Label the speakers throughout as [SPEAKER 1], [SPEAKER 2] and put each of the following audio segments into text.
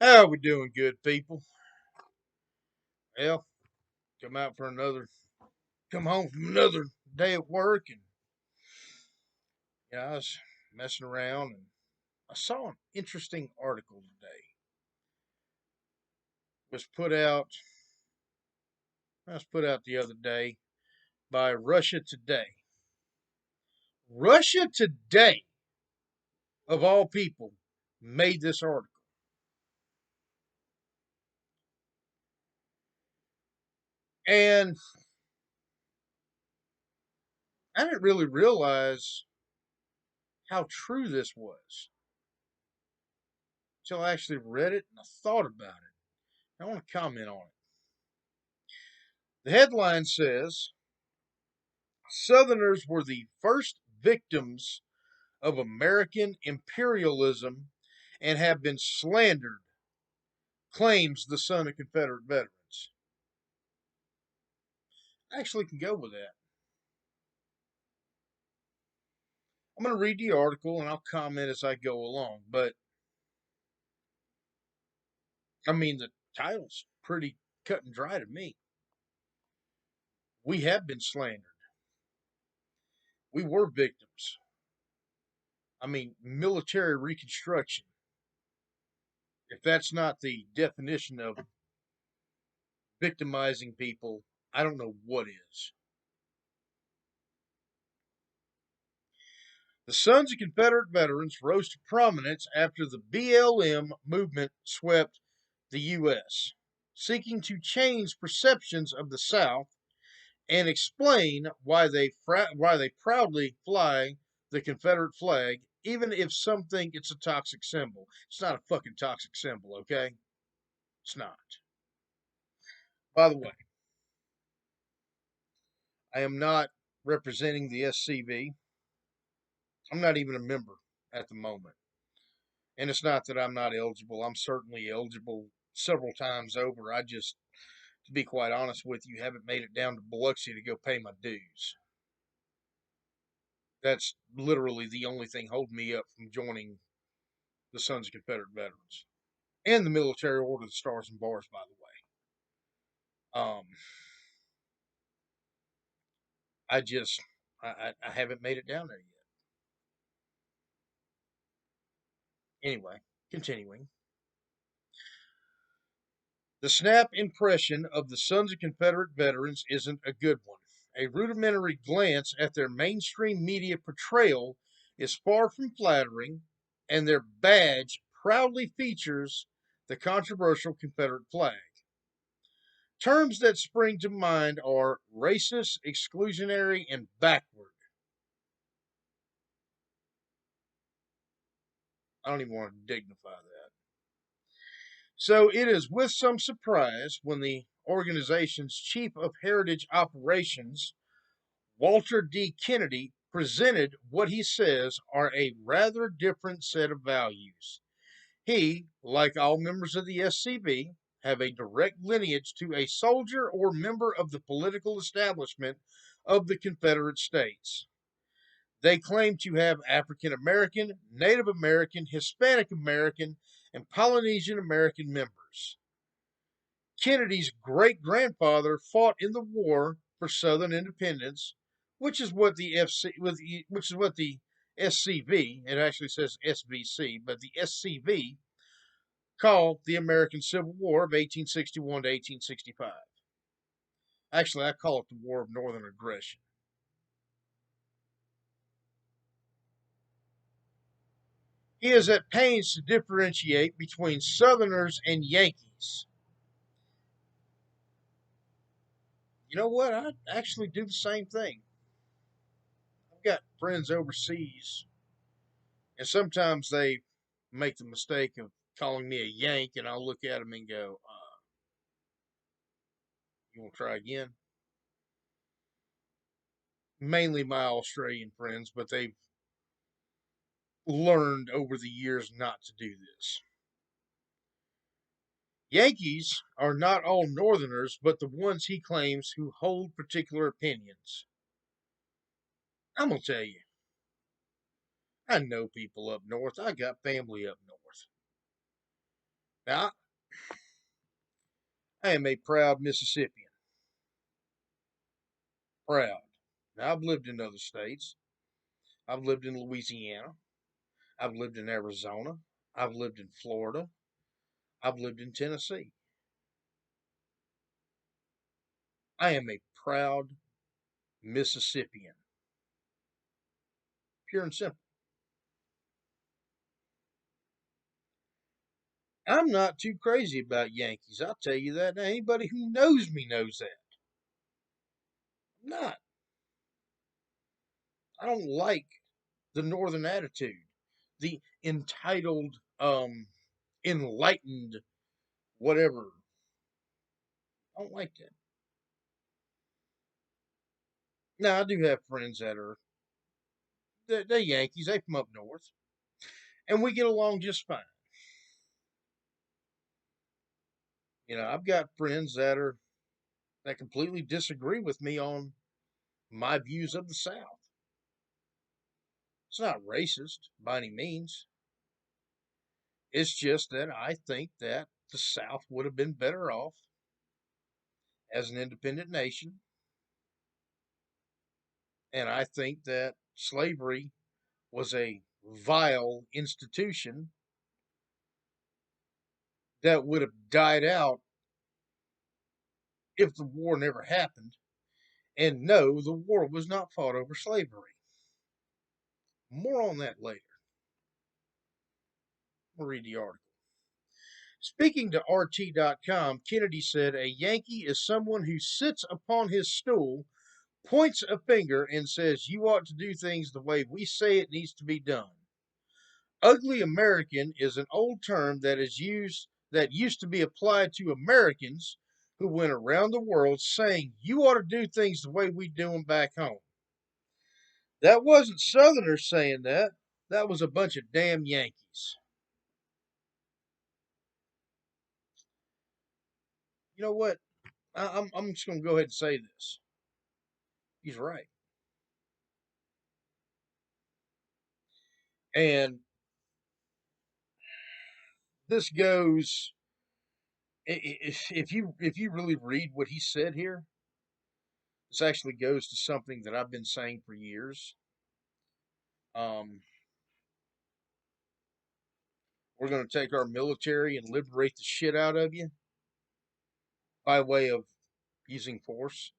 [SPEAKER 1] How we doing, good people? Well, come out for come home from another day at work, and I was messing around, and I saw an interesting article today. It was put out. It was put out the other day by Russia Today. Russia Today, of all people, made this article, and I didn't really realize how true this was until I actually read it and I thought about it. I want to comment on it. The headline says Southerners were the first victims of American imperialism and have been slandered, claims the son of Confederate veterans. I actually can go with that. I'm going to read the article and I'll comment as I go along. But, I mean, the title's pretty cut and dry to me. We have been slandered. We were victims. I mean, military reconstruction. If that's not the definition of victimizing people, I don't know what is. The Sons of Confederate Veterans rose to prominence after the BLM movement swept the U.S., seeking to change perceptions of the South and explain why they proudly fly the Confederate flag, even if some think it's a toxic symbol. It's not a fucking toxic symbol, okay? It's not. By the way, I am not representing the SCV. I'm not even a member at the moment. And it's not that I'm not eligible. I'm certainly eligible several times over. I just, to be quite honest with you, haven't made it down to Biloxi to go pay my dues. That's literally the only thing holding me up from joining the Sons of Confederate Veterans and the Military Order of the Stars and Bars, by the way. I just, I haven't made it down there yet. Anyway, continuing. The snap impression of the Sons of Confederate Veterans isn't a good one. A rudimentary glance at their mainstream media portrayal is far from flattering, and their badge proudly features the controversial Confederate flag. Terms that spring to mind are racist, exclusionary, and backward. I don't even want to dignify that. So it is with some surprise when the organization's chief of heritage operations, Walter D. Kennedy, presented what he says are a rather different set of values. He, like all members of the SCV, have a direct lineage to a soldier or member of the political establishment of the Confederate States. They claim to have African American, Native American, Hispanic American, and Polynesian American members. Kennedy's great grandfather fought in the war for Southern independence, which is what the SCV, it actually says SVC, but the SCV called the American Civil War of 1861 to 1865. Actually, I call it the War of Northern Aggression. He is at pains to differentiate between Southerners and Yankees. You know what? I actually do the same thing. I've got friends overseas, and sometimes they make the mistake of calling me a Yank, and I'll look at them and go, "You want to try again?" Mainly my Australian friends, but they've learned over the years not to do this. Yankees are not all Northerners, but the ones he claims who hold particular opinions. I'm going to tell you, I know people up north. I got family up north. Now, I am a proud Mississippian. Proud. Now, I've lived in other states. I've lived in Louisiana. I've lived in Arizona. I've lived in Florida. I've lived in Tennessee. I am a proud Mississippian. Pure and simple. I'm not too crazy about Yankees. I'll tell you that. Now, anybody who knows me knows that. I'm not. I don't like the Northern attitude, the entitled, enlightened, whatever. I don't like that. Now, I do have friends that are they're Yankees. They from up north, and we get along just fine. I've got friends that completely disagree with me on my views of the South. It's not racist by any means. It's just that I think that the South would have been better off as an independent nation. And I think that slavery was a vile institution that would have died out if the war never happened. And no, the war was not fought over slavery. More on that later. We'll read the article. Speaking to RT.com, Kennedy said a Yankee is someone who sits upon his stool, points a finger, and says, "You ought to do things the way we say it needs to be done." Ugly American is an old term that used to be applied to Americans who went around the world saying, "You ought to do things the way we do them back home." That wasn't Southerners saying that. That was a bunch of damn Yankees. You know what? I'm just going to go ahead and say this. He's right. And this goes if you really read what he said here, this actually goes to something that I've been saying for years. Um, we're going to take our military and liberate the shit out of you by way of using force.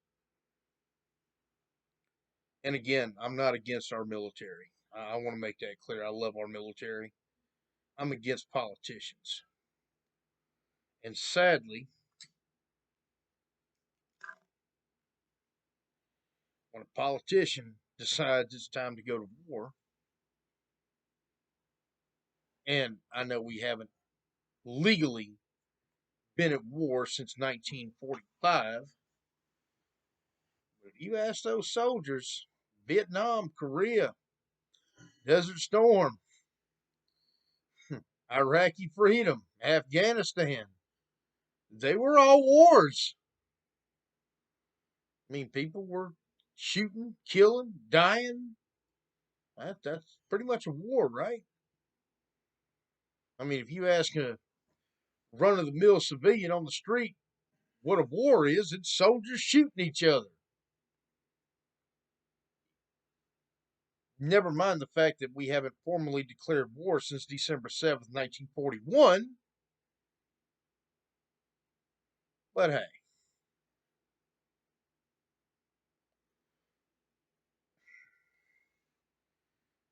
[SPEAKER 1] And again, I'm not against our military. I want to make that clear. I love our military. I'm against politicians. And sadly, when a politician decides it's time to go to war, and I know we haven't legally been at war since 1945, but if you ask those soldiers, Vietnam, Korea, Desert Storm, Iraqi freedom, Afghanistan, they were all wars. I mean, people were shooting, killing, dying. That's pretty much a war, right? I mean, if you ask a run of the mill civilian on the street what a war is, it's soldiers shooting each other. Never mind the fact that we haven't formally declared war since December 7th, 1941. But hey,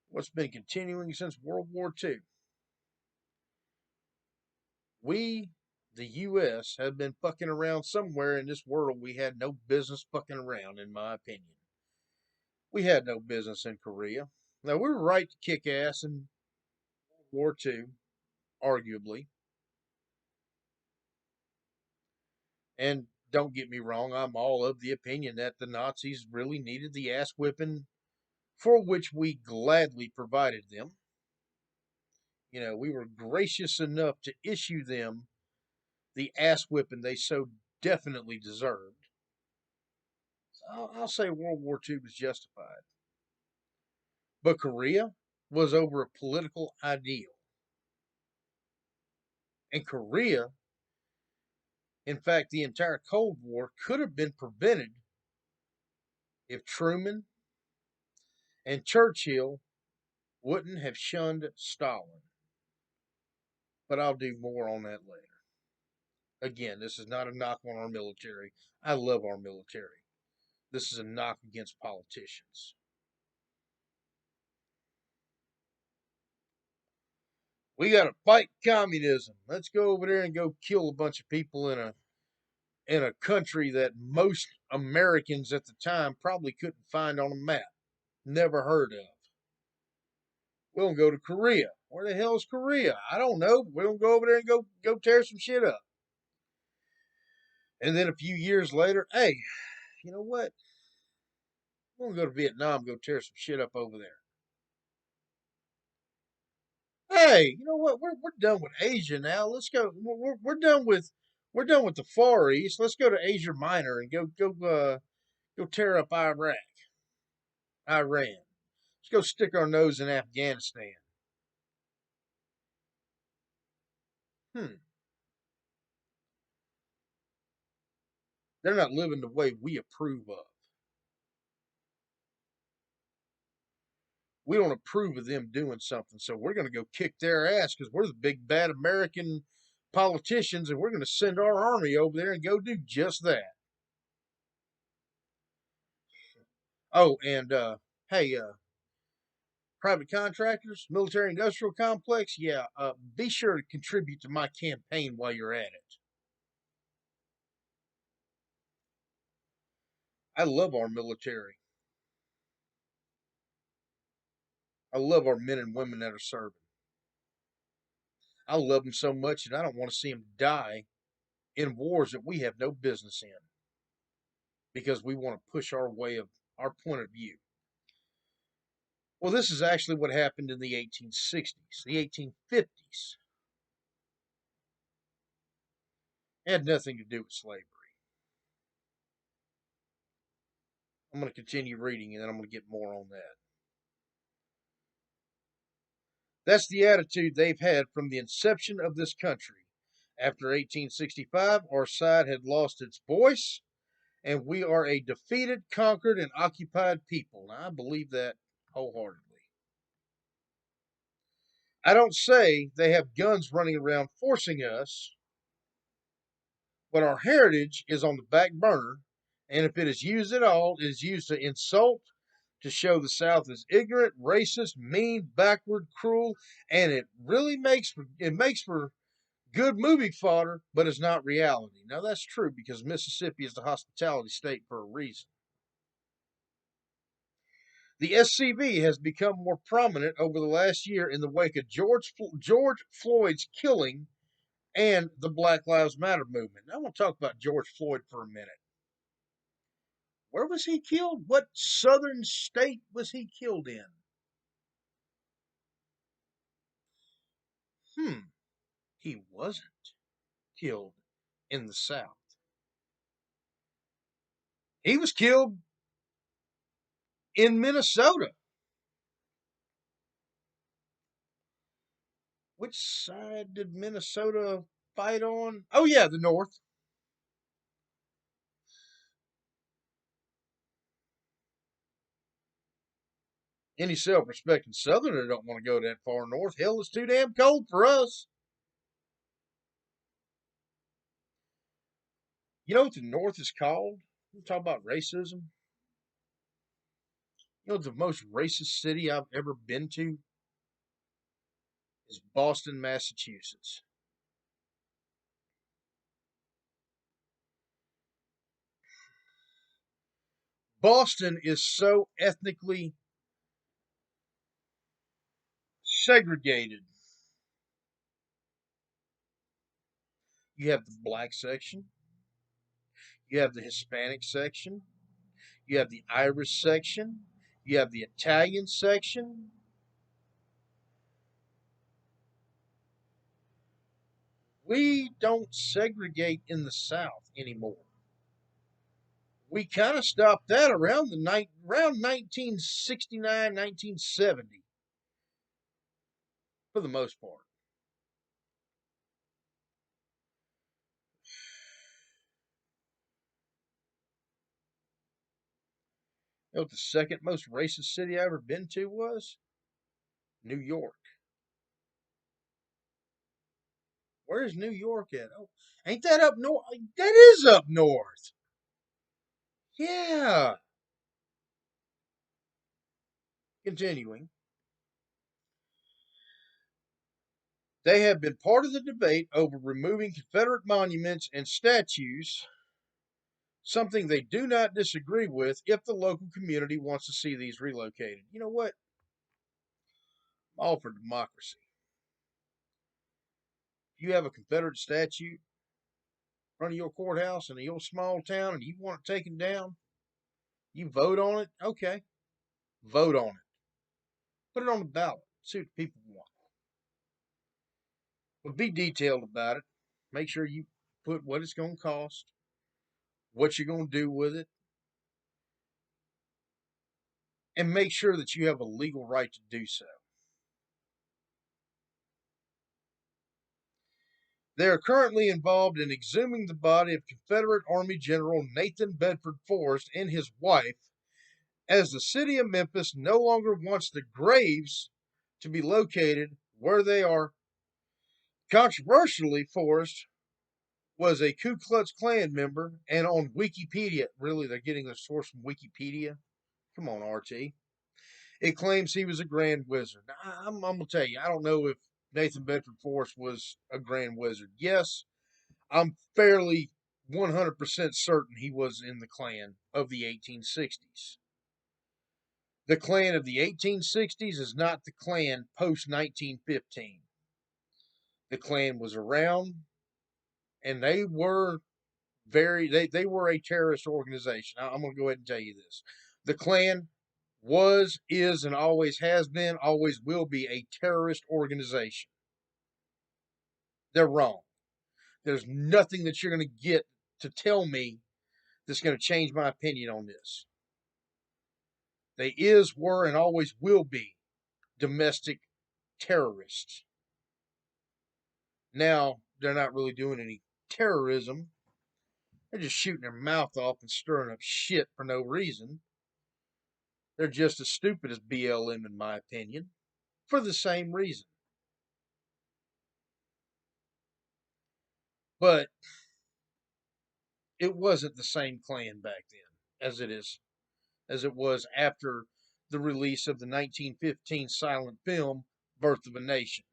[SPEAKER 1] what's been continuing since World War II? We, the U.S., have been fucking around somewhere in this world we had no business fucking around, in my opinion. We had no business in Korea. Now, we were right to kick ass in World War II, arguably. And don't get me wrong, I'm all of the opinion that the Nazis really needed the ass whipping for which we gladly provided them. We were gracious enough to issue them the ass whipping they so definitely deserved. I'll say World War II was justified. But Korea was over a political ideal. And Korea, in fact, the entire Cold War could have been prevented if Truman and Churchill wouldn't have shunned Stalin. But I'll do more on that later. Again, this is not a knock on our military. I love our military. This is a knock against politicians. We got to fight communism. Let's go over there and go kill a bunch of people in a country that most Americans at the time probably couldn't find on a map. Never heard of. We're gonna go to Korea. Where the hell is Korea? I don't know. We're gonna go over there and go tear some shit up. And then a few years later, hey, you know what? We're gonna go to Vietnam, go tear some shit up over there. Hey, you know what? We're done with Asia now. Let's go. We're done with the Far East. Let's go to Asia Minor and go tear up Iran. Let's go stick our nose in Afghanistan. Hmm. They're not living the way we approve of. We don't approve of them doing something, so we're going to go kick their ass because we're the big bad American politicians, and we're going to send our army over there and go do just that. Oh, and hey, private contractors, military industrial complex, yeah, be sure to contribute to my campaign while you're at it. I love our military. I love our men and women that are serving. I love them so much that I don't want to see them die in wars that we have no business in because we want to push our point of view. Well, this is actually what happened in the 1860s, the 1850s. It had nothing to do with slavery. I'm going to continue reading and then I'm going to get more on that. That's the attitude they've had from the inception of this country. After 1865, our side had lost its voice, and we are a defeated, conquered, and occupied people. Now, I believe that wholeheartedly. I don't say they have guns running around forcing us, but our heritage is on the back burner, and if it is used at all, it is used to insult, to show the South is ignorant, racist, mean, backward, cruel, and it makes for good movie fodder, but it's not reality. Now that's true because Mississippi is the hospitality state for a reason. The SCV has become more prominent over the last year in the wake of George Floyd's killing and the Black Lives Matter movement. Now, I want to talk about George Floyd for a minute. Where was he killed? What southern state was he killed in? He wasn't killed in the South. He was killed in Minnesota. Which side did Minnesota fight on? Oh, yeah, the North. Any self respecting Southerner don't want to go that far north. Hell, it's too damn cold for us. You know what the North is called? You talk about racism. You know what the most racist city I've ever been to is Boston, Massachusetts. Boston is so ethnically segregated. You have the black section, you have the Hispanic section, you have the Irish section, you have the Italian section. We don't segregate in the South anymore. We kind of stopped that around 1969, 1970, for the most part. You know what the second most racist city I ever been to was? New York. Where's New York at? Oh, ain't that up north? That is up north. Yeah. Continuing. They have been part of the debate over removing Confederate monuments and statues, something they do not disagree with if the local community wants to see these relocated. You know what? I'm all for democracy. If you have a Confederate statue in front of your courthouse in your small town and you want it taken down, you vote on it, okay. Vote on it. Put it on the ballot. See what the people want. But be detailed about it. Make sure you put what it's going to cost, what you're going to do with it, and make sure that you have a legal right to do so. They are currently involved in exhuming the body of Confederate Army General Nathan Bedford Forrest and his wife, as the city of Memphis no longer wants the graves to be located where they are. Controversially, Forrest was a Ku Klux Klan member, and on Wikipedia, really, they're getting their source from Wikipedia. Come on, RT. It claims he was a Grand Wizard. Now, I'm going to tell you, I don't know if Nathan Bedford Forrest was a Grand Wizard. Yes, I'm fairly 100% certain he was in the Klan of the 1860s. The Klan of the 1860s is not the Klan post 1915. The Klan was around, and they were a terrorist organization. I'm going to go ahead and tell you this. The Klan was, is, and always has been, always will be a terrorist organization. They're wrong. There's nothing that you're going to get to tell me that's going to change my opinion on this. They is, were, and always will be domestic terrorists. Now, they're not really doing any terrorism. They're just shooting their mouth off and stirring up shit for no reason. They're just as stupid as BLM, in my opinion, for the same reason. But it wasn't the same Klan back then as it was after the release of the 1915 silent film Birth of a Nation.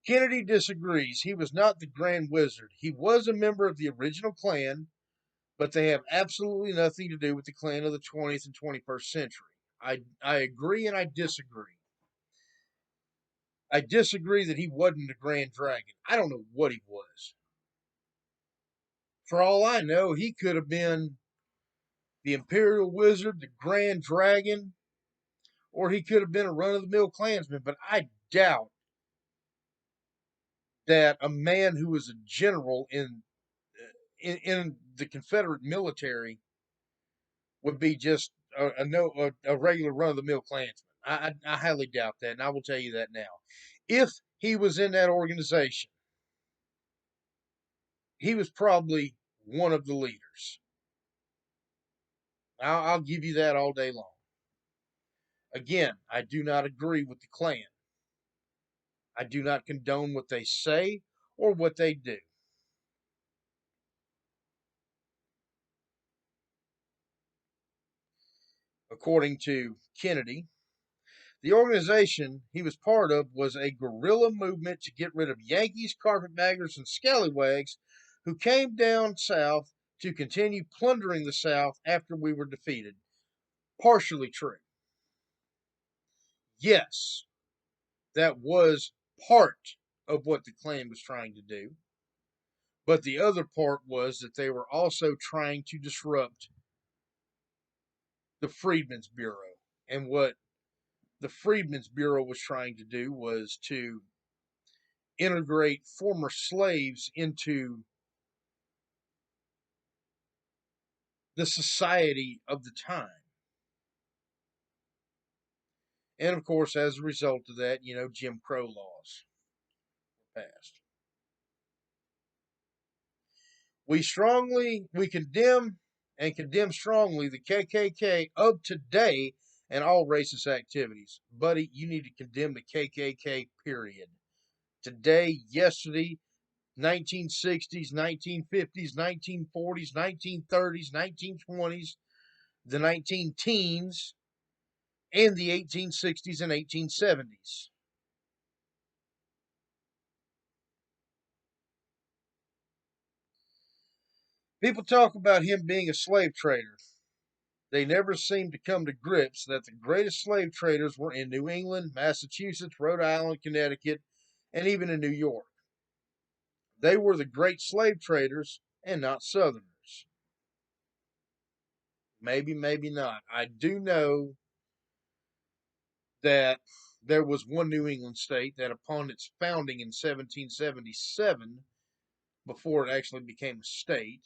[SPEAKER 1] Kennedy disagrees. He was not the Grand Wizard. He was a member of the original Klan, but they have absolutely nothing to do with the Klan of the 20th and 21st century. I agree and I disagree. I disagree that he wasn't a Grand Dragon. I don't know what he was. For all I know, he could have been the Imperial Wizard, the Grand Dragon, or he could have been a run of the mill Klansman. But I doubt that a man who was a general in the Confederate military would be just a regular run of the mill Klansman. I highly doubt that, and I will tell you that now. If he was in that organization, he was probably one of the leaders. I'll give you that all day long. Again, I do not agree with the Klan. I do not condone what they say or what they do. According to Kennedy, the organization he was part of was a guerrilla movement to get rid of Yankees, carpetbaggers, and scallywags who came down south to continue plundering the South after we were defeated. Partially true. Yes, that was part of what the Klan was trying to do. But the other part was that they were also trying to disrupt the Freedmen's Bureau. And what the Freedmen's Bureau was trying to do was to integrate former slaves into the society of the time. And of course, as a result of that, Jim Crow laws were passed. We condemn and condemn strongly the KKK of today and all racist activities. Buddy, you need to condemn the KKK, period. Today, yesterday, 1960s, 1950s, 1940s, 1930s, 1920s, the 19 teens, and the 1860s and 1870s. People talk about him being a slave trader. They never seem to come to grips that the greatest slave traders were in New England, Massachusetts, Rhode Island, Connecticut, and even in New York. They were the great slave traders and not Southerners. Maybe, maybe not. I do know that there was one New England state that, upon its founding in 1777, before it actually became a state,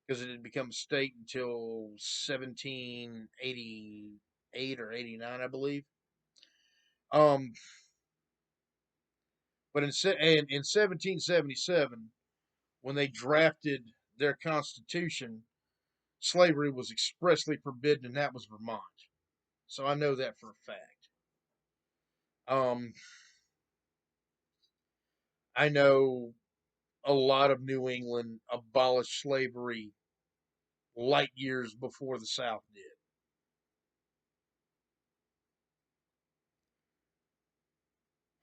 [SPEAKER 1] because it didn't become a state until 1788 or 89, I believe. Um, but in 1777, when they drafted their constitution, slavery was expressly forbidden, and that was Vermont. So I know that for a fact. Um, I know a lot of New England abolished slavery light years before the South did.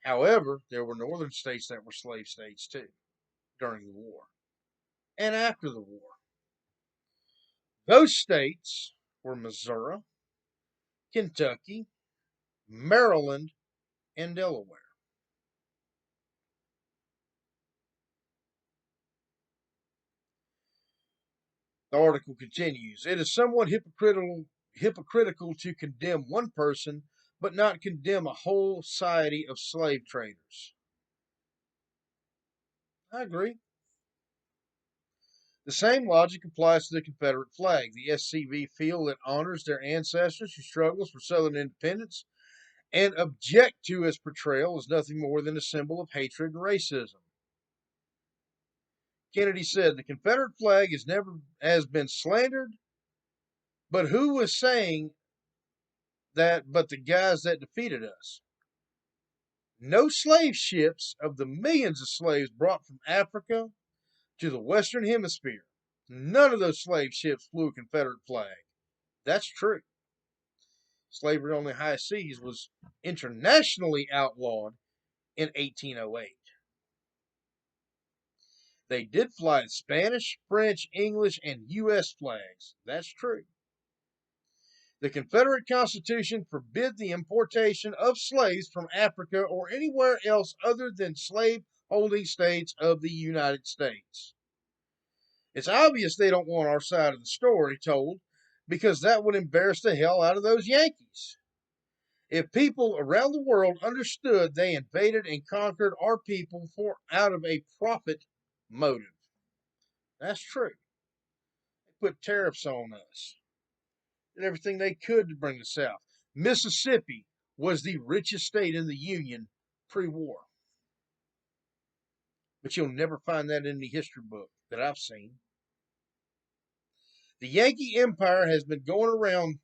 [SPEAKER 1] However, there were northern states that were slave states too during the war and after the war. Those states were Missouri, Kentucky, Maryland, and Delaware. The article continues. It is somewhat hypocritical to condemn one person, but not condemn a whole society of slave traders. I agree. The same logic applies to the Confederate flag. The SCV feel it honors their ancestors who struggled for Southern independence and object to its portrayal as nothing more than a symbol of hatred and racism. Kennedy said the Confederate flag has been slandered, but who was saying that but the guys that defeated us? No slave ships of the millions of slaves brought from Africa to the Western Hemisphere. None of those slave ships flew a Confederate flag. That's true. Slavery on the high seas was internationally outlawed in 1808. They did fly Spanish, French, English, and U.S. flags. That's true. The Confederate Constitution forbid the importation of slaves from Africa or anywhere else other than slave holding states of the United States. It's obvious they don't want our side of the story told because that would embarrass the hell out of those Yankees. If people around the world understood they invaded and conquered our people for out of a profit motive. That's true. They put tariffs on us. Did everything they could to bring the South. Mississippi was the richest state in the Union pre-war. But you'll never find that in the history book that I've seen. The Yankee Empire has been going around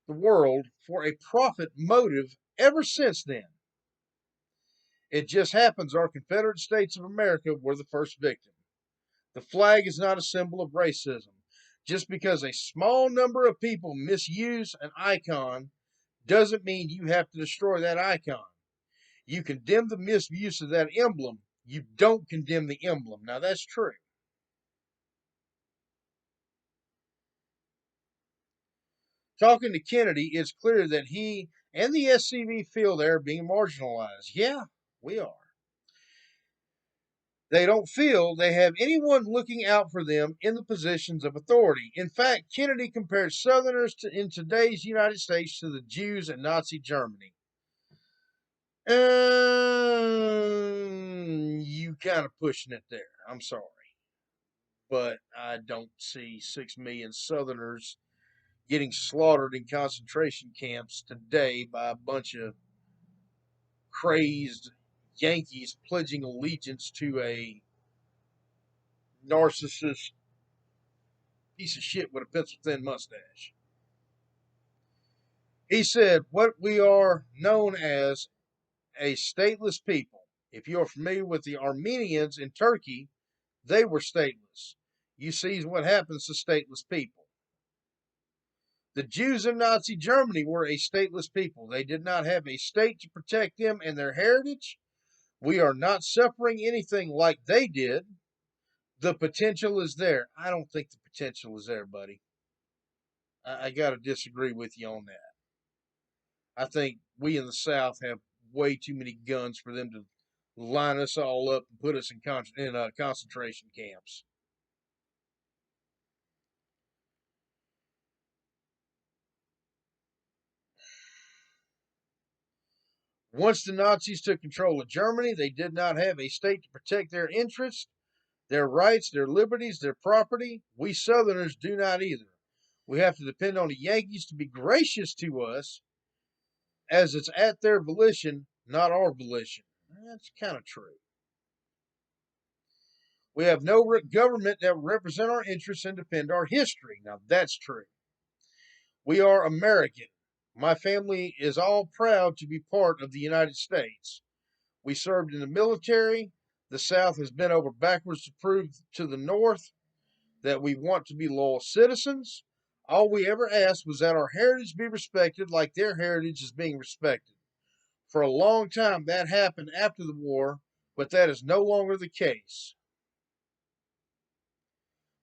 [SPEAKER 1] the world for a profit motive ever since then. It just happens our Confederate States of America were the first victim. The flag is not a symbol of racism. Just because a small number of people misuse an icon doesn't mean you have to destroy that icon. You condemn the misuse of that emblem. You don't condemn the emblem. Now, that's true. Talking to Kennedy, it's clear that he and the SCV feel they're being marginalized. Yeah, we are. They don't feel they have anyone looking out for them in the positions of authority. In fact, Kennedy compared Southerners in today's United States to the Jews in Nazi Germany. You kind of pushing it there. I'm sorry. But I don't see 6 million Southerners getting slaughtered in concentration camps today by a bunch of crazed Yankees pledging allegiance to a narcissist piece of shit with a pencil thin mustache. He said, what we are known as a stateless people. If you are familiar with the Armenians in Turkey, they were stateless. You see what happens to stateless people. The Jews in Nazi Germany were a stateless people. They did not have a state to protect them and their heritage. We are not suffering anything like they did. The potential is there. I don't think the potential is there, buddy. I got to disagree with you on that. I think we in the South have way too many guns for them to line us all up and put us in concentration camps. Once the Nazis took control of Germany, they did not have a state to protect their interests, their rights, their liberties, their property. We Southerners do not either. We have to depend on the Yankees to be gracious to us, as it's at their volition, not our volition. That's kind of true. We have no government that will represent our interests and defend our history. Now, that's true. We are American. My family is all proud to be part of the United States. We served in the military. The South has bent over backwards to prove to the North that we want to be loyal citizens. All we ever asked was that our heritage be respected like their heritage is being respected. For a long time, that happened after the war, but that is no longer the case.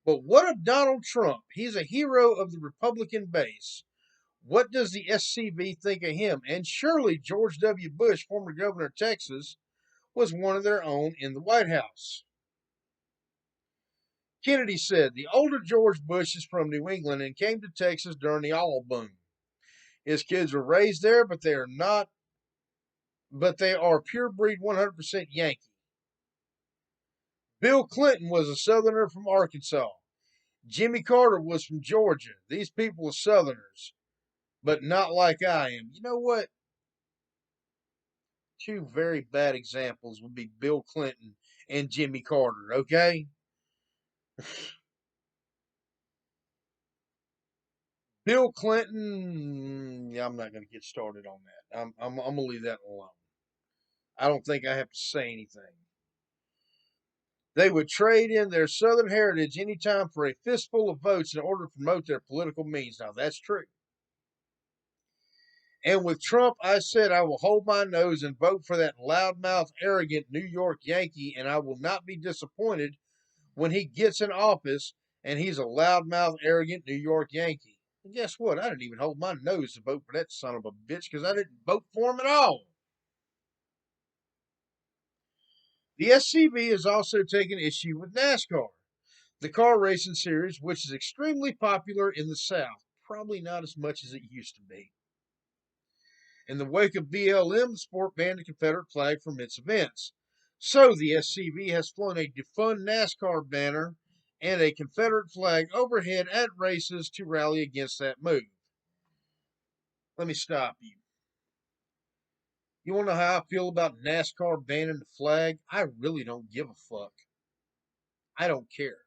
[SPEAKER 1] But what of Donald Trump? He's a hero of the Republican base. What does the SCV think of him? And surely George W. Bush, former governor of Texas, was one of their own in the White House. Kennedy said the older George Bush is from New England and came to Texas during the oil boom. His kids were raised there, but they are not, but they are pure breed 100% Yankee. Bill Clinton was a Southerner from Arkansas. Jimmy Carter was from Georgia. These people are Southerners, but not like I am. You know what? Two very bad examples would be Bill Clinton and Jimmy Carter, okay? Bill Clinton, yeah, I'm not going to get started on that. I'm going to leave that alone. I don't think I have to say anything. They would trade in their Southern heritage anytime for a fistful of votes in order to promote their political means. Now, that's true. And with Trump, I said I will hold my nose and vote for that loudmouth, arrogant New York Yankee, and I will not be disappointed when he gets in office and he's a loudmouth, arrogant New York Yankee. And guess what? I didn't even hold my nose to vote for that son of a bitch because I didn't vote for him at all. The SCV is also taking issue with NASCAR, the car racing series, which is extremely popular in the South. Probably not as much as it used to be. In the wake of BLM, the sport banned the Confederate flag from its events. So the SCV has flown a defund NASCAR banner and a Confederate flag overhead at races to rally against that move. Let me stop you. You want to know how I feel about NASCAR banning the flag? I really don't give a fuck. I don't care.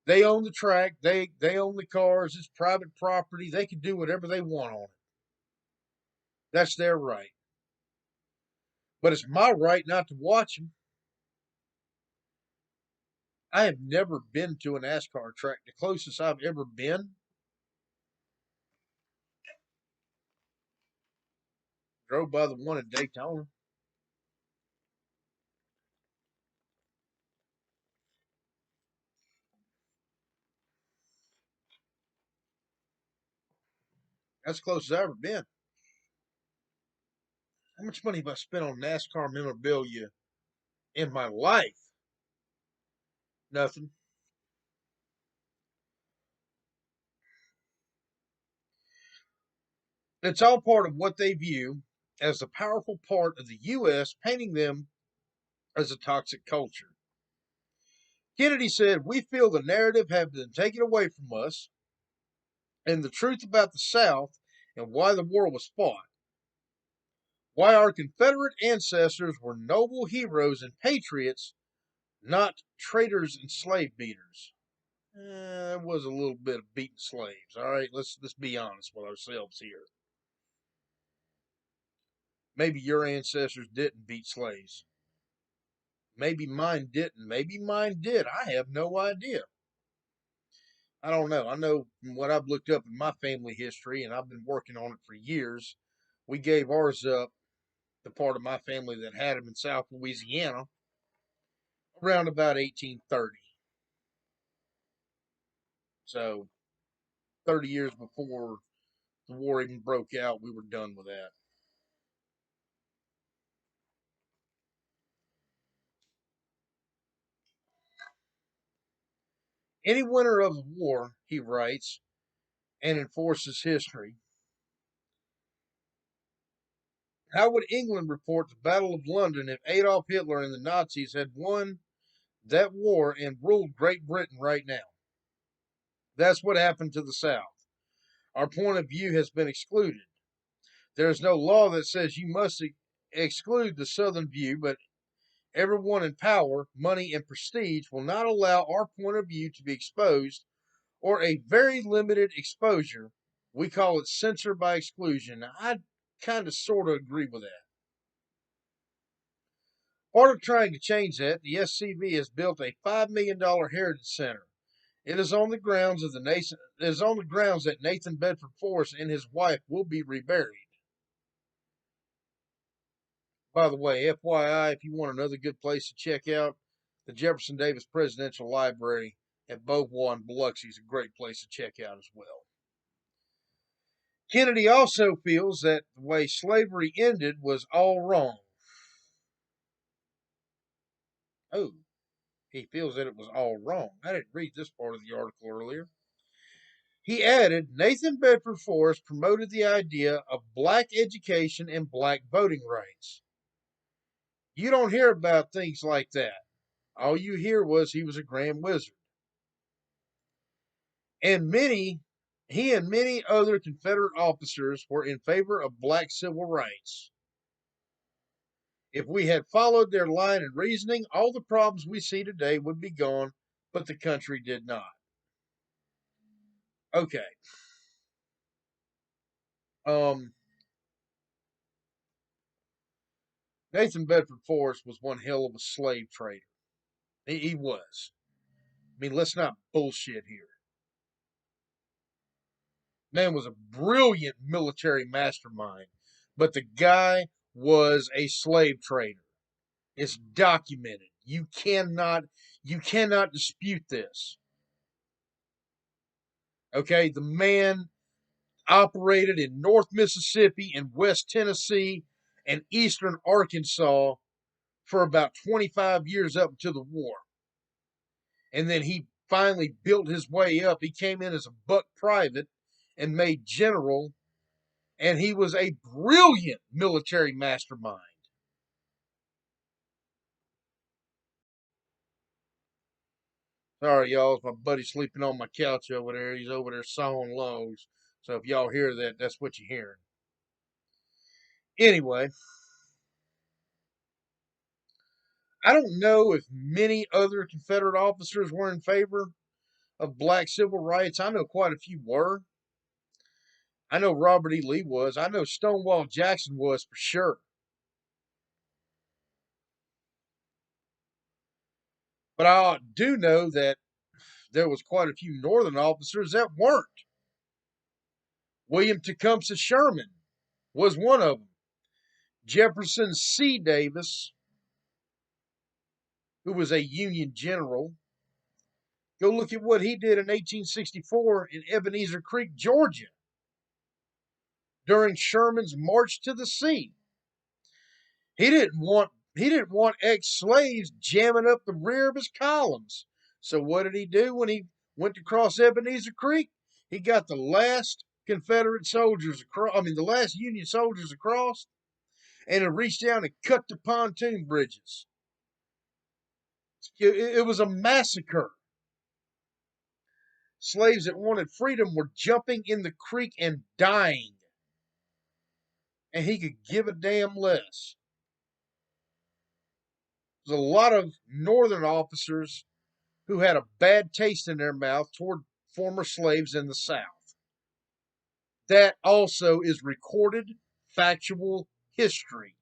[SPEAKER 1] They own the track. They own the cars. It's private property. They can do whatever they want on it. That's their right. But it's my right not to watch them. I have never been to a NASCAR track. The closest I've ever been, drove by the one in Daytona. That's the closest I've ever been. How much money have I spent on NASCAR memorabilia in my life? Nothing. It's all part of what they view as a powerful part of the U.S., painting them as a toxic culture. Kennedy said, we feel the narrative has been taken away from us and the truth about the South and why the war was fought. Why our Confederate ancestors were noble heroes and patriots not traitors and slave beaters. There was a little bit of beating slaves. All right, let's be honest with ourselves here. Maybe your ancestors didn't beat slaves. Maybe mine didn't. Maybe mine did. I have no idea. I don't know. I know from what I've looked up in my family history, and I've been working on it for years. We gave ours up, the part of my family that had them in South Louisiana, around about 1830. So 30 years before the war even broke out, we were done with that. Any winner of the war, he writes, and enforces history. How would England report the Battle of London if Adolf Hitler and the Nazis had won that war and ruled Great Britain right now? That's what happened to the South. Our point of view has been excluded. There is no law that says you must exclude the Southern view, but everyone in power, money, and prestige will not allow our point of view to be exposed, or a very limited exposure. We call it censor by exclusion. Now, I kind of sort of agree with that. Part of trying to change that, the SCV has built a $5 million heritage center. It is on the grounds of the Nathan. It is on the grounds that Nathan Bedford Forrest and his wife will be reburied. By the way, FYI, if you want another good place to check out, the Jefferson Davis Presidential Library at Beauvoir and Biloxi is a great place to check out as well. Kennedy also feels that the way slavery ended was all wrong. Oh, he feels that it was all wrong. I didn't read this part of the article earlier. He added, Nathan Bedford Forrest promoted the idea of black education and black voting rights. You don't hear about things like that. All you hear was he was a grand wizard. And he and many other Confederate officers were in favor of black civil rights. If we had followed their line of reasoning, all the problems we see today would be gone, but the country did not. Okay. Um, Nathan Bedford Forrest was one hell of a slave trader. He was. I mean, let's not bullshit here. Man was a brilliant military mastermind, but the guy was a slave trader. It's documented. You cannot dispute this. Okay, the man operated in North Mississippi and West Tennessee and Eastern Arkansas for about 25 years up to the war. And then he finally built his way up. He came in as a buck private and made general, and he was a brilliant military mastermind. Sorry, y'all. My buddy's sleeping on my couch over there. He's over there sawing logs. So if y'all hear that, that's what you're hearing. Anyway, I don't know if many other Confederate officers were in favor of black civil rights. I know quite a few were. I know Robert E. Lee was. I know Stonewall Jackson was for sure. But I do know that there was quite a few Northern officers that weren't. William Tecumseh Sherman was one of them. Jefferson C. Davis, who was a Union general, go look at what he did in 1864 in Ebenezer Creek, Georgia, during Sherman's march to the sea. He didn't want ex-slaves jamming up the rear of his columns. So what did he do when he went to cross Ebenezer Creek? He got the last Confederate soldiers across. I mean, the last Union soldiers across, and it reached down and cut the pontoon bridges. It was a massacre. Slaves that wanted freedom were jumping in the creek and dying, and he could give a damn less. There's a lot of Northern officers who had a bad taste in their mouth toward former slaves in the South. That also is recorded factual history.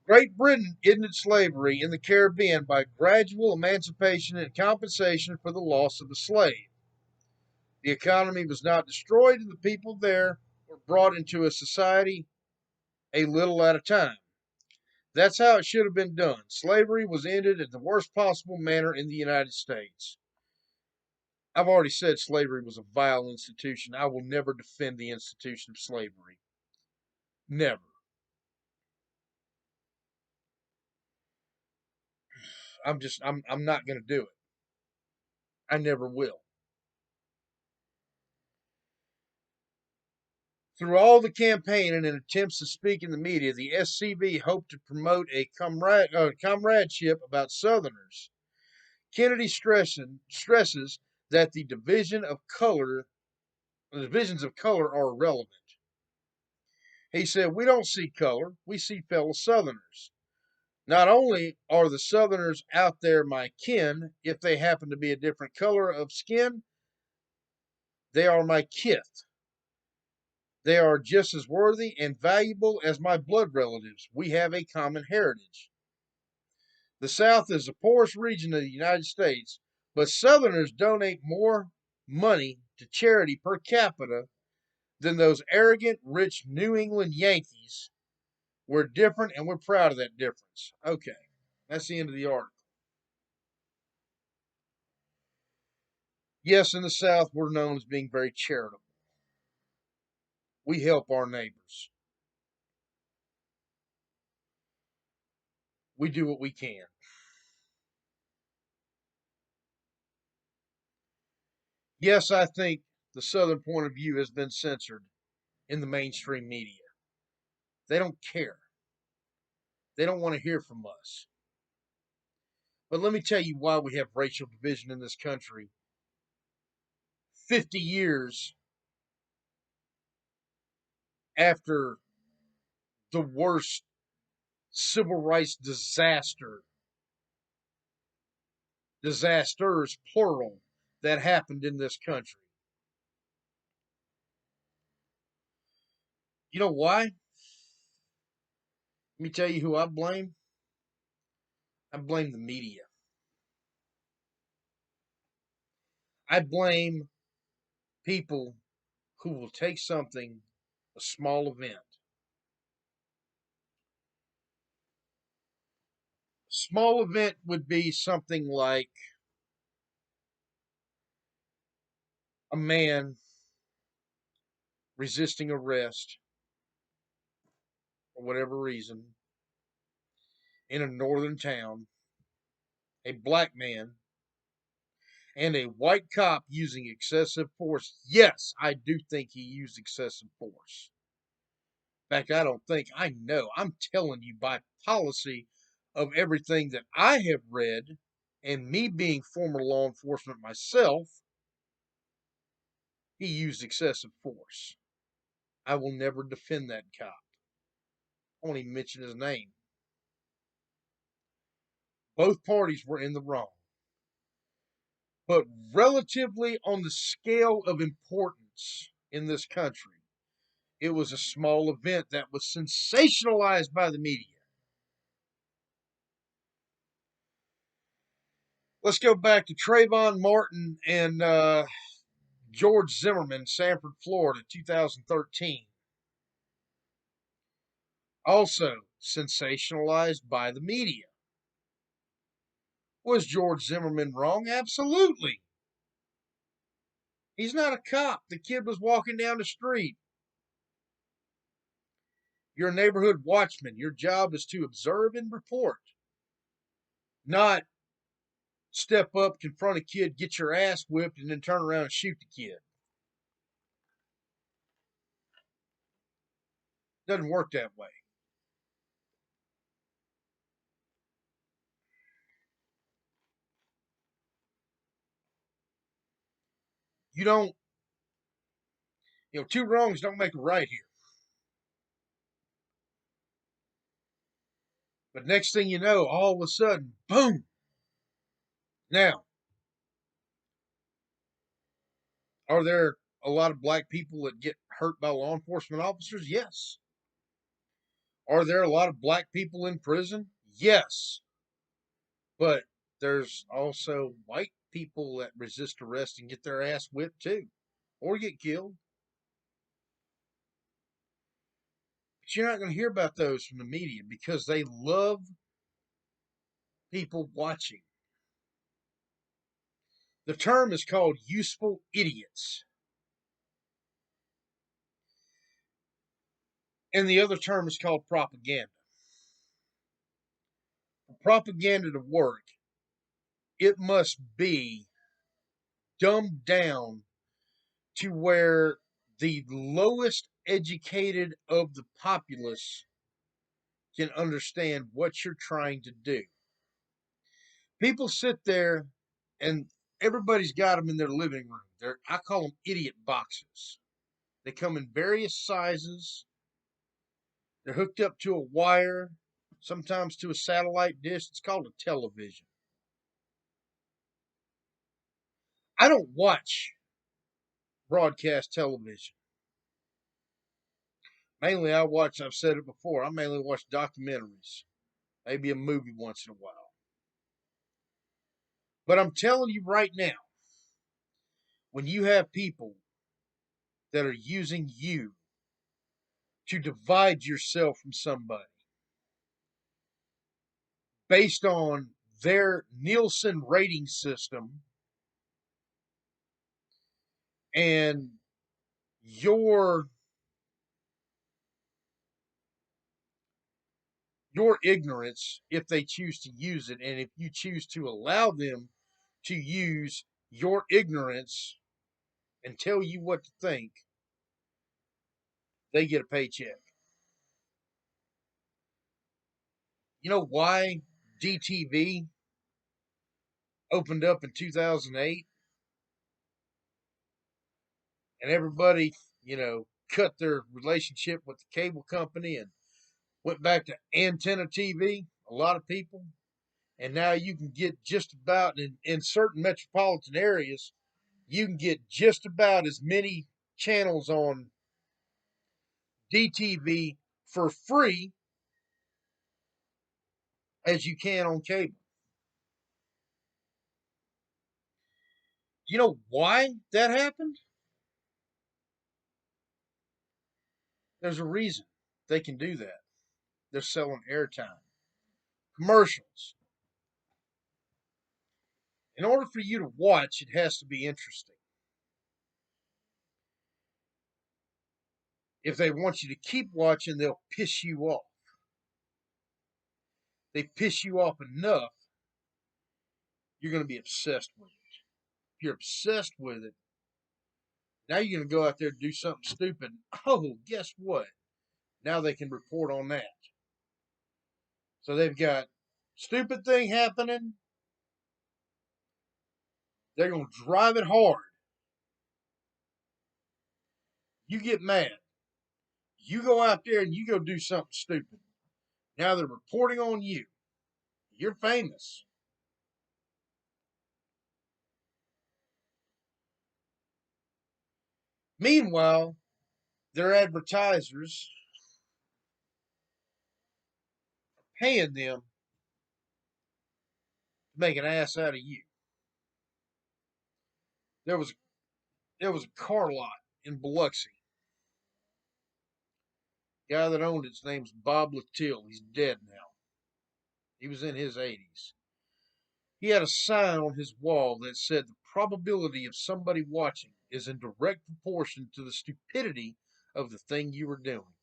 [SPEAKER 1] Great Britain ended slavery in the Caribbean by gradual emancipation and compensation for the loss of the slave. The economy was not destroyed, and the people there were brought into a society a little at a time. That's how it should have been done. Slavery was ended in the worst possible manner in the United States. I've already said slavery was a vile institution. I will never defend the institution of slavery. Never. I'm not going to do it. I never will. Through all the campaigning and attempts to speak in the media, the SCV hoped to promote a comradeship about Southerners. Kennedy stresses that the divisions of color are irrelevant. He said, "We don't see color, we see fellow Southerners. Not only are the Southerners out there my kin, if they happen to be a different color of skin, they are my kith. They are just as worthy and valuable as my blood relatives. We have a common heritage. The South is the poorest region of the United States, but Southerners donate more money to charity per capita than those arrogant, rich New England Yankees. We're different and we're proud of that difference." Okay, that's the end of the article. Yes, in the South, we're known as being very charitable. We help our neighbors. We do what we can. Yes, I think the Southern point of view has been censored in the mainstream media. They don't care. They don't want to hear from us. But let me tell you why we have racial division in this country. 50 years after the worst civil rights disasters, plural, that happened in this country. You know why? Let me tell you who I blame. I blame the media. I blame people who will take something, a small event. A small event would be something like a man resisting arrest for whatever reason in a northern town, a black man, and a white cop using excessive force. Yes, I do think he used excessive force. In fact, I don't think, I know. I'm telling you by policy of everything that I have read, and me being former law enforcement myself, he used excessive force. I will never defend that cop. I won't even mention his name. Both parties were in the wrong. But relatively on the scale of importance in this country, it was a small event that was sensationalized by the media. Let's go back to Trayvon Martin and George Zimmerman, Sanford, Florida, 2013. Also sensationalized by the media. Was George Zimmerman wrong? Absolutely. He's not a cop. The kid was walking down the street. You're a neighborhood watchman. Your job is to observe and report, not step up, confront a kid, get your ass whipped, and then turn around and shoot the kid. Doesn't work that way. You don't, two wrongs don't make a right here. But next thing you know, all of a sudden, boom. Now, are there a lot of black people that get hurt by law enforcement officers? Yes. Are there a lot of black people in prison? Yes. But there's also white people that resist arrest and get their ass whipped too, or get killed. But you're not going to hear about those from the media because they love people watching. The term is called useful idiots. And the other term is called propaganda. For propaganda to work, it must be dumbed down to where the lowest educated of the populace can understand what you're trying to do. People sit there and everybody's got them in their living room. I call them idiot boxes. They come in various sizes. They're hooked up to a wire, sometimes to a satellite dish. It's called a television. I don't watch broadcast television. Mainly, I've said it before, I mainly watch documentaries, maybe a movie once in a while. But I'm telling you right now, when you have people that are using you to divide yourself from somebody based on their Nielsen rating system and your ignorance, if they choose to use it, and if you choose to allow them to use your ignorance and tell you what to think, they get a paycheck. You know why DTV opened up in 2008 and everybody, cut their relationship with the cable company and went back to antenna TV? A lot of people. And now you can get just about, in certain metropolitan areas, you can get just about as many channels on DTV for free as you can on cable. You know why that happened? There's a reason they can do that. They're selling airtime. Commercials. In order for you to watch, it has to be interesting. If they want you to keep watching, they'll piss you off. They piss you off enough, you're going to be obsessed with it. If you're obsessed with it, now you're going to go out there and do something stupid. Oh, guess what? Now they can report on that. So they've got stupid thing happening. They're going to drive it hard. You get mad. You go out there and you go do something stupid. Now they're reporting on you. You're famous. Meanwhile, their advertisers are paying them to make an ass out of you. There was a car lot in Biloxi. The guy that owned its name's Bob Latil. He's dead now. He was in his 80s. He had a sign on his wall that said the probability of somebody watching is in direct proportion to the stupidity of the thing you were doing.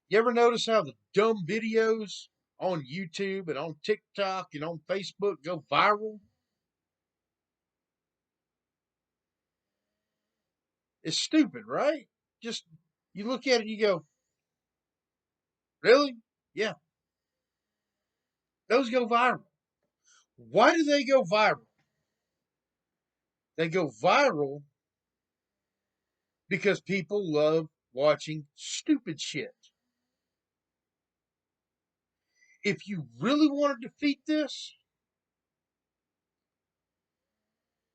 [SPEAKER 1] You ever notice how the dumb videos on YouTube and on TikTok and on Facebook go viral? It's stupid, right? Just you look at it and you go, really? Yeah, those go viral. Why do they go viral? They go viral because people love watching stupid shit. If you really want to defeat this,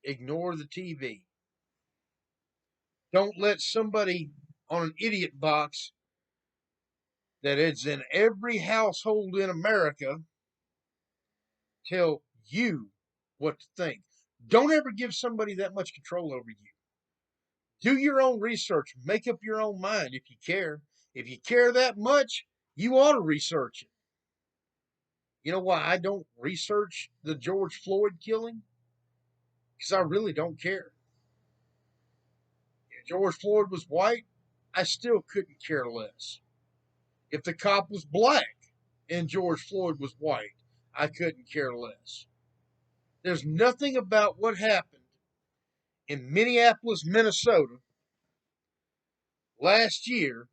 [SPEAKER 1] ignore the TV. Don't let somebody on an idiot box that is in every household in America tell you what to think. Don't ever give somebody that much control over you. Do your own research. Make up your own mind if you care. If you care that much, you ought to research it. You know why I don't research the George Floyd killing? Because I really don't care. If George Floyd was white, I still couldn't care less. If the cop was black and George Floyd was white, I couldn't care less. There's nothing about what happened in Minneapolis, Minnesota last year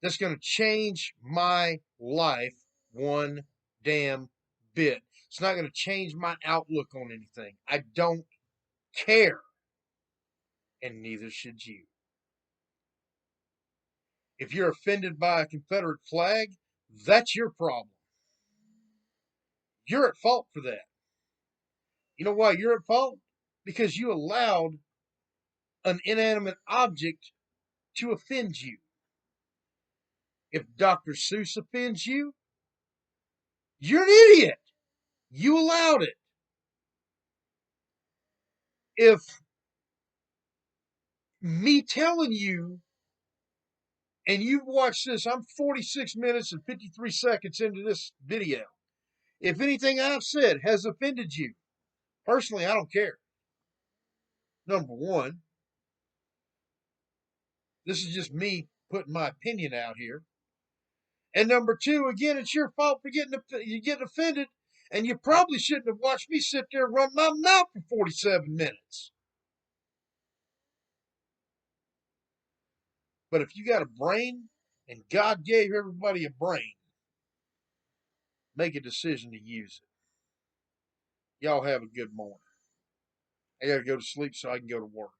[SPEAKER 1] that's going to change my life one damn bit. It's not going to change my outlook on anything. I don't care, and neither should you. If you're offended by a Confederate flag, that's your problem. You're at fault for that. You know why you're at fault? Because you allowed an inanimate object to offend you. If Dr. Seuss offends you, you're an idiot. You allowed it. If me telling you, and you've watched this, I'm 46 minutes and 53 seconds into this video. If anything I've said has offended you, personally, I don't care. Number one, this is just me putting my opinion out here. And number two, again, it's your fault for getting offended, and you probably shouldn't have watched me sit there and run my mouth for 47 minutes. But if you got a brain, and God gave everybody a brain, make a decision to use it. Y'all have a good morning. I got to go to sleep so I can go to work.